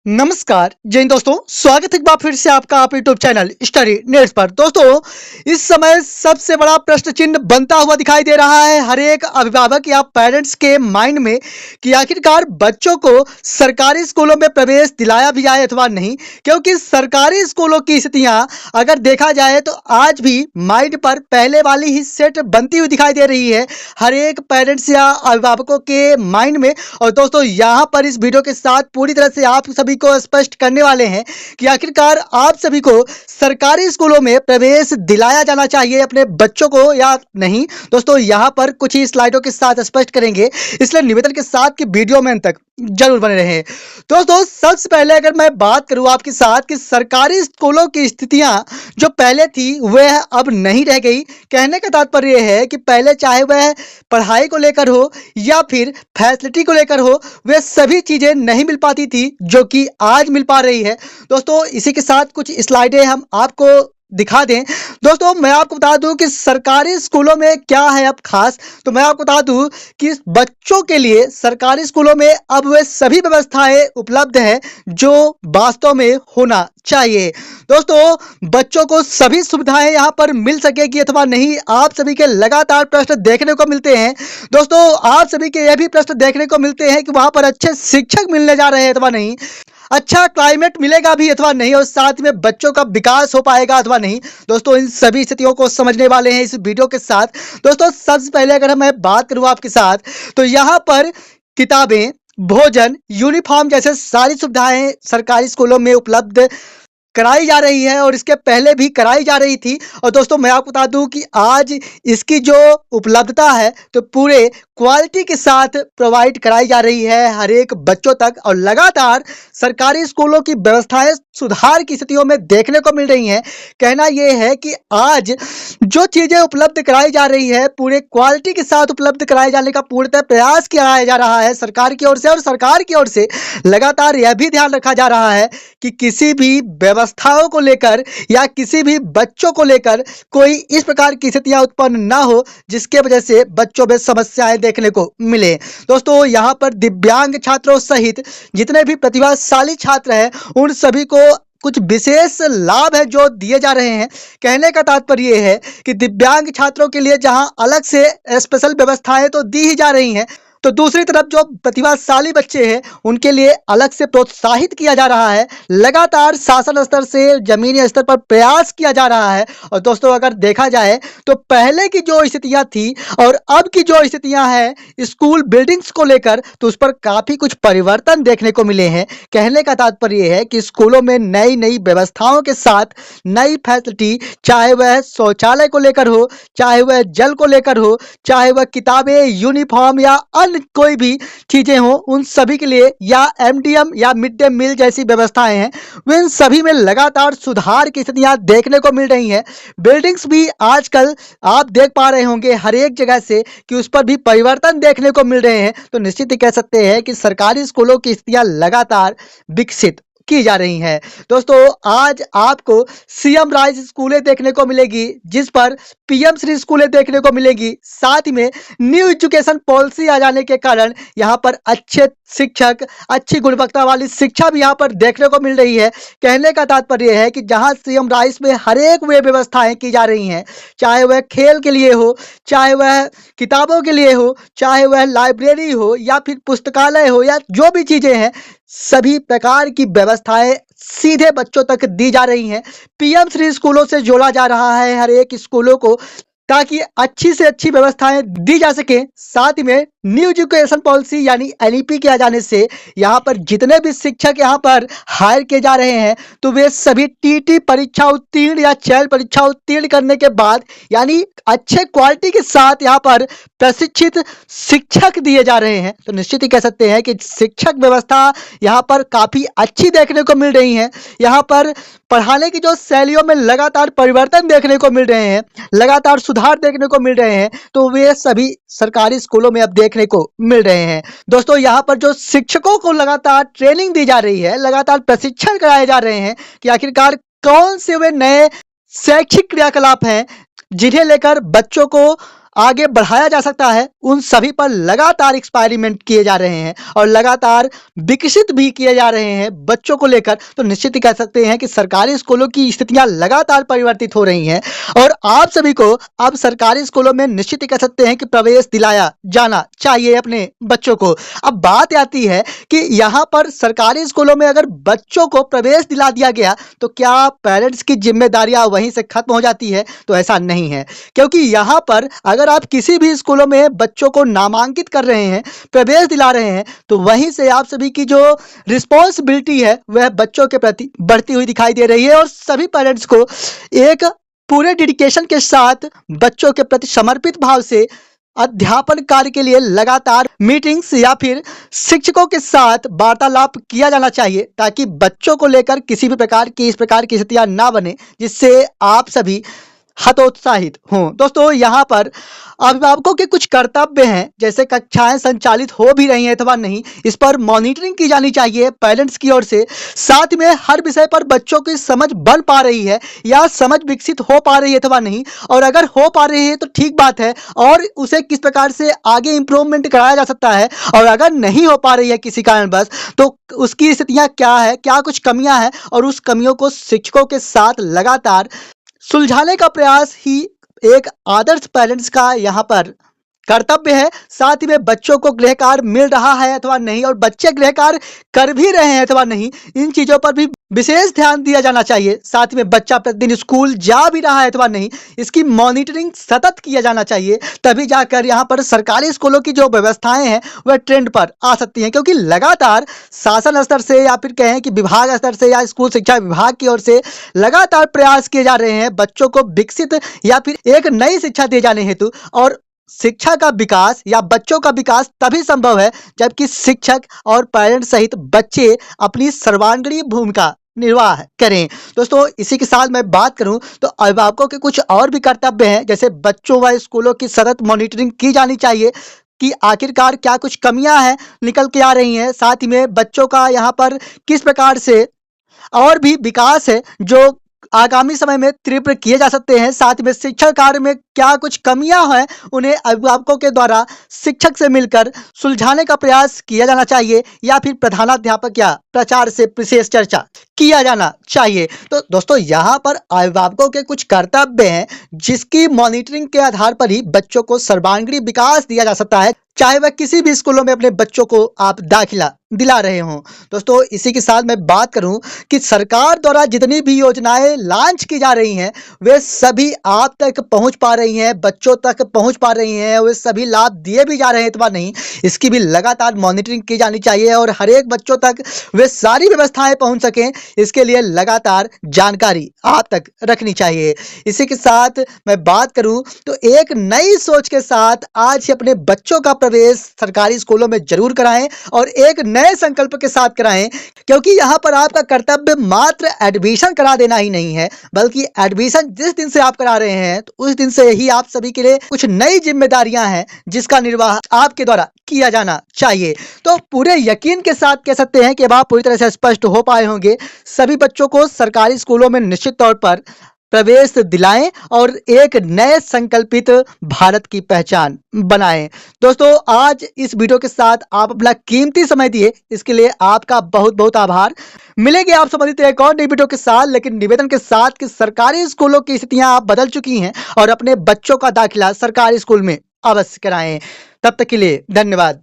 नमस्कार जय हिंद दोस्तों, स्वागत है एक बार फिर से आपका आप यूट्यूब चैनल स्टडी नेट्स पर। दोस्तों, इस समय सबसे बड़ा प्रश्न चिन्ह बनता हुआ दिखाई दे रहा है हर एक अभिभावक या पेरेंट्स के माइंड में कि आखिरकार बच्चों को सरकारी स्कूलों में प्रवेश दिलाया भी जाए अथवा नहीं, क्योंकि सरकारी स्कूलों की स्थितियां अगर देखा जाए तो आज भी माइंड पर पहले वाली ही सेट बनती हुई दिखाई दे रही है हर एक पेरेंट्स या अभिभावकों के माइंड में। और दोस्तों, यहाँ पर इस वीडियो के साथ पूरी तरह से आप सभी को स्पष्ट करने वाले हैं कि आखिरकार आप सभी को सरकारी स्कूलों में प्रवेश दिलाया जाना चाहिए अपने बच्चों को या नहीं। दोस्तों, यहाँ पर कुछ ही स्लाइडों के साथ स्पष्ट करेंगे, इसलिए निवेदन के साथ कि वीडियो में अंत तक जरूर बने रहें। दोस्तों, सबसे पहले अगर मैं बात करूं आपके साथ कि सरकारी स्कूलों की स्थितियां जो पहले थी वह अब नहीं रह गई। कहने का तात्पर्य है कि पहले चाहे वह पढ़ाई को लेकर हो या फिर फैसिलिटी को लेकर हो, वे सभी चीजें नहीं मिल पाती थी जो कि आज मिल पा रही है। दोस्तों, इसी के साथ कुछ स्लाइडें हम आपको दिखा दें। दोस्तों, मैं आपको बता दूं कि सरकारी स्कूलों में क्या है अब खास, तो मैं आपको बता दूं कि बच्चों के लिए सरकारी स्कूलों में अब वे सभी व्यवस्थाएं उपलब्ध हैं जो वास्तव में होना चाहिए। दोस्तों, बच्चों को सभी सुविधाएं यहां पर मिल सकेगी अथवा नहीं, आप सभी के लगातार प्रश्न देखने को मिलते हैं। दोस्तों, आप सभी के यह भी प्रश्न देखने को मिलते हैं कि वहां पर अच्छे शिक्षक मिलने जा रहे हैं अथवा नहीं, अच्छा क्लाइमेट मिलेगा भी अथवा नहीं, और साथ में बच्चों का विकास हो पाएगा अथवा नहीं। दोस्तों, इन सभी स्थितियों को समझने वाले हैं इस वीडियो के साथ। दोस्तों, सबसे पहले अगर मैं बात करूं आपके साथ तो यहाँ पर किताबें, भोजन, यूनिफॉर्म जैसे सारी सुविधाएं सरकारी स्कूलों में उपलब्ध कराई जा रही है और इसके पहले भी कराई जा रही थी। और दोस्तों, मैं आपको बता दूं कि आज इसकी जो उपलब्धता है तो पूरे क्वालिटी के साथ प्रोवाइड कराई जा रही है हर एक बच्चों तक, और लगातार सरकारी स्कूलों की व्यवस्थाएं सुधार की स्थितियों में देखने को मिल रही हैं। कहना यह है कि आज जो चीजें उपलब्ध कराई जा रही है पूरे क्वालिटी के साथ उपलब्ध कराए जाने का पूर्णतः प्रयास किया जा रहा है सरकार की ओर से, और सरकार की ओर से लगातार यह भी ध्यान रखा जा रहा है कि किसी भी व्यवस्थाओं को लेकर या किसी भी बच्चों को लेकर कोई इस प्रकार की स्थितियां उत्पन्न ना हो जिसके वजह से बच्चों में समस्याएं देखने को मिले। दोस्तों, यहाँ पर दिव्यांग छात्रों सहित जितने भी प्रतिभाशाली छात्र हैं उन सभी को कुछ विशेष लाभ है जो दिए जा रहे हैं। कहने का तात्पर्य है कि दिव्यांग छात्रों के लिए जहां अलग से स्पेशल व्यवस्थाएं तो दी ही जा रही हैं, तो दूसरी तरफ जो प्रतिभाशाली बच्चे हैं उनके लिए अलग से प्रोत्साहित किया जा रहा है। लगातार शासन स्तर से जमीनी स्तर पर प्रयास किया जा रहा है। और दोस्तों, अगर देखा जाए तो पहले की जो स्थितियां थी और अब की जो स्थितियां हैं स्कूल बिल्डिंग्स को लेकर, तो उस पर काफी कुछ परिवर्तन देखने को मिले हैं। कहने का तात्पर्य है कि स्कूलों में नई नई व्यवस्थाओं के साथ नई फैसिलिटी, चाहे वह शौचालय को लेकर हो, चाहे वह जल को लेकर हो, चाहे वह किताबें, यूनिफॉर्म या कोई भी चीजें हो, उन सभी के लिए या एमडीएम या मिड डे मील जैसी व्यवस्थाएं हैं, वे इन सभी में लगातार सुधार की स्थितियां देखने को मिल रही हैं। बिल्डिंग्स भी आजकल आप देख पा रहे होंगे हर एक जगह से कि उस पर भी परिवर्तन देखने को मिल रहे हैं। तो निश्चित ही कह सकते हैं कि सरकारी स्कूलों की स्थितियां लगातार विकसित की जा रही हैं। दोस्तों, आज आपको सीएम राइज स्कूलें देखने को मिलेगी, जिस पर पीएम श्री स्कूलें देखने को मिलेगी। साथ में न्यू एजुकेशन पॉलिसी आ जाने के कारण यहाँ पर अच्छे शिक्षक, अच्छी गुणवत्ता वाली शिक्षा भी यहाँ पर देखने को मिल रही है। कहने का तात्पर्य है कि जहाँ सीएम राइज में हर एक वे व्यवस्थाएं की जा रही हैं, चाहे वह खेल के लिए हो, चाहे वह किताबों के लिए हो, चाहे वह लाइब्रेरी हो या फिर पुस्तकालय हो, या जो भी चीजें हैं, सभी प्रकार की व्यवस्थाएं सीधे बच्चों तक दी जा रही हैं। पीएम श्री स्कूलों से जोड़ा जा रहा है हर एक स्कूलों को ताकि अच्छी से अच्छी व्यवस्थाएं दी जा सके। साथ में न्यू एजुकेशन पॉलिसी यानी एनईपी के आ जाने से यहाँ पर जितने भी शिक्षक यहाँ पर हायर किए जा रहे हैं तो वे सभी टीटी परीक्षा उत्तीर्ण या चयन परीक्षा उत्तीर्ण करने के बाद यानी अच्छे क्वालिटी के साथ यहाँ पर प्रशिक्षित शिक्षक दिए जा रहे हैं। तो निश्चित ही कह सकते हैं कि शिक्षक व्यवस्था यहाँ पर काफी अच्छी देखने को मिल रही है। यहाँ पर पढ़ाने की जो शैलियों में लगातार परिवर्तन देखने को मिल रहे हैं, लगातार सुधार देखने को मिल रहे हैं, तो वे सभी सरकारी स्कूलों में अब देखने को मिल रहे हैं। दोस्तों, यहाँ पर जो शिक्षकों को लगातार ट्रेनिंग दी जा रही है, लगातार प्रशिक्षण कराए जा रहे हैं कि आखिरकार कौन से वे नए शैक्षिक क्रियाकलाप हैं जिन्हें लेकर बच्चों को आगे बढ़ाया जा सकता है, उन सभी पर लगातार एक्सपेरिमेंट किए जा रहे हैं और लगातार विकसित भी किए जा रहे हैं बच्चों को लेकर। तो निश्चित ही कह सकते हैं कि सरकारी स्कूलों की स्थितियां लगातार परिवर्तित हो रही हैं और आप सभी को अब सरकारी स्कूलों में निश्चित ही कह सकते हैं कि प्रवेश दिलाया जाना चाहिए अपने बच्चों को। अब बात आती है कि यहाँ पर सरकारी स्कूलों में अगर बच्चों को प्रवेश दिला दिया गया तो क्या पेरेंट्स की जिम्मेदारियां वहीं से खत्म हो जाती है? तो ऐसा नहीं है, क्योंकि यहाँ पर अगर आप किसी भी स्कूलों में बच्चों को नामांकित कर रहे हैं, प्रवेश दिला रहे हैं, तो वहीं से आप सभी की जो रिस्पॉन्सिबिलिटी है वह बच्चों के प्रति बढ़ती हुई दिखाई दे रही है और सभी पेरेंट्स को एक पूरे डेडिकेशन के साथ बच्चों के प्रति समर्पित भाव से अध्यापन कार्य के लिए लगातार मीटिंग्स या फिर शिक्षकों के साथ वार्तालाप किया जाना चाहिए, ताकि बच्चों को लेकर किसी भी प्रकार की इस प्रकार की स्थितियां ना बने जिससे आप सभी हतोत्साहित हों। दोस्तों, यहाँ पर अभिभावकों के कुछ कर्तव्य हैं, जैसे कक्षाएं संचालित हो भी रही हैं अथवा नहीं, इस पर मॉनिटरिंग की जानी चाहिए पेरेंट्स की ओर से। साथ में हर विषय पर बच्चों की समझ बन पा रही है या समझ विकसित हो पा रही है अथवा नहीं, और अगर हो पा रही है तो ठीक बात है, और उसे किस प्रकार से आगे इंप्रूवमेंट कराया जा सकता है, और अगर नहीं हो पा रही है किसी कारणवश तो उसकी स्थितियां क्या है, क्या कुछ कमियां हैं, और उस कमियों को शिक्षकों के साथ लगातार सुलझाने का प्रयास ही एक आदर्श पेरेंट्स का यहाँ पर कर्तव्य है। साथ ही में बच्चों को गृह कार्य मिल रहा है अथवा नहीं, और बच्चे गृह कार्य कर भी रहे हैं अथवा नहीं, इन चीजों पर भी विशेष ध्यान दिया जाना चाहिए। साथ में बच्चा प्रतिदिन स्कूल जा भी रहा है अथवा नहीं, इसकी मॉनिटरिंग सतत किया जाना चाहिए। तभी जाकर यहाँ पर सरकारी स्कूलों की जो व्यवस्थाएं हैं वह ट्रेंड पर आ सकती हैं, क्योंकि लगातार शासन स्तर से या फिर कहें कि विभाग स्तर से या स्कूल शिक्षा विभाग की ओर से लगातार प्रयास किए जा रहे हैं बच्चों को विकसित या फिर एक नई शिक्षा दिए जाने हेतु। और शिक्षा का विकास या बच्चों का विकास तभी संभव है जबकि शिक्षक और पेरेंट्स सहित बच्चे अपनी सर्वांगीण भूमिका निर्वाह करें। दोस्तों, इसी के साथ मैं बात करूं तो अभिभावकों के कुछ और भी कर्तव्य हैं, जैसे बच्चों व स्कूलों की सतत मॉनिटरिंग की जानी चाहिए कि आखिरकार क्या कुछ कमियां हैं निकल के आ रही हैं। साथ ही में बच्चों का यहाँ पर किस प्रकार से और भी विकास है जो आगामी समय में तीव्र किए जा सकते हैं। साथ में शिक्षण कार्य में क्या कुछ कमियां हैं, उन्हें अभिभावकों के द्वारा शिक्षक से मिलकर सुलझाने का प्रयास किया जाना चाहिए, या फिर प्रधानाध्यापक या प्राचार्य से विशेष चर्चा किया जाना चाहिए। तो दोस्तों, यहाँ पर अभिभावकों के कुछ कर्तव्य हैं जिसकी मॉनिटरिंग के आधार पर ही बच्चों को सर्वांगीण विकास दिया जा सकता है, चाहे वह किसी भी स्कूलों में अपने बच्चों को आप दाखिला दिला रहे हों। दोस्तों, इसी के साथ मैं बात करूं कि सरकार द्वारा जितनी भी योजनाएं लॉन्च की जा रही हैं वे सभी आप तक पहुंच पा रही हैं, बच्चों तक पहुंच पा रही हैं, वे सभी लाभ दिए भी जा रहे हैं अथवा नहीं, इसकी भी लगातार मॉनिटरिंग की जानी चाहिए और हर एक बच्चों तक वे सारी व्यवस्थाएं पहुंच सकें, इसके लिए लगातार जानकारी आप तक रखनी चाहिए। इसी के साथ मैं बात करूं तो एक नई सोच के साथ आज ही अपने बच्चों का प्रवेश सरकारी स्कूलों में जरूर कराएं और एक नए संकल्प के साथ कराएं, क्योंकि यहाँ पर आपका कर्तव्य मात्र एडमिशन करा देना ही नहीं है, बल्कि एडमिशन जिस दिन से आप करा रहे हैं तो उस दिन से ही आप सभी के लिए कुछ नई जिम्मेदारियां हैं जिसका निर्वाह आपके द्वारा किया जाना चाहिए। तो पूरे यकीन के साथ कह सकते हैं कि अब आप पूरी तरह से स्पष्ट हो पाए होंगे। सभी बच्चों को सरकारी स्कूलों में निश्चित तौर पर प्रवेश दिलाएं और एक नए संकल्पित भारत की पहचान बनाएं। दोस्तों, आज इस वीडियो के साथ आप अपना कीमती समय दिए, इसके लिए आपका बहुत बहुत आभार। मिलेंगे आप संबंधित एक और नई वीडियो के साथ, लेकिन निवेदन के साथ कि सरकारी स्कूलों की स्थितियां आप बदल चुकी हैं और अपने बच्चों का दाखिला सरकारी स्कूल में अवश्य कराएं। तब तक के लिए धन्यवाद।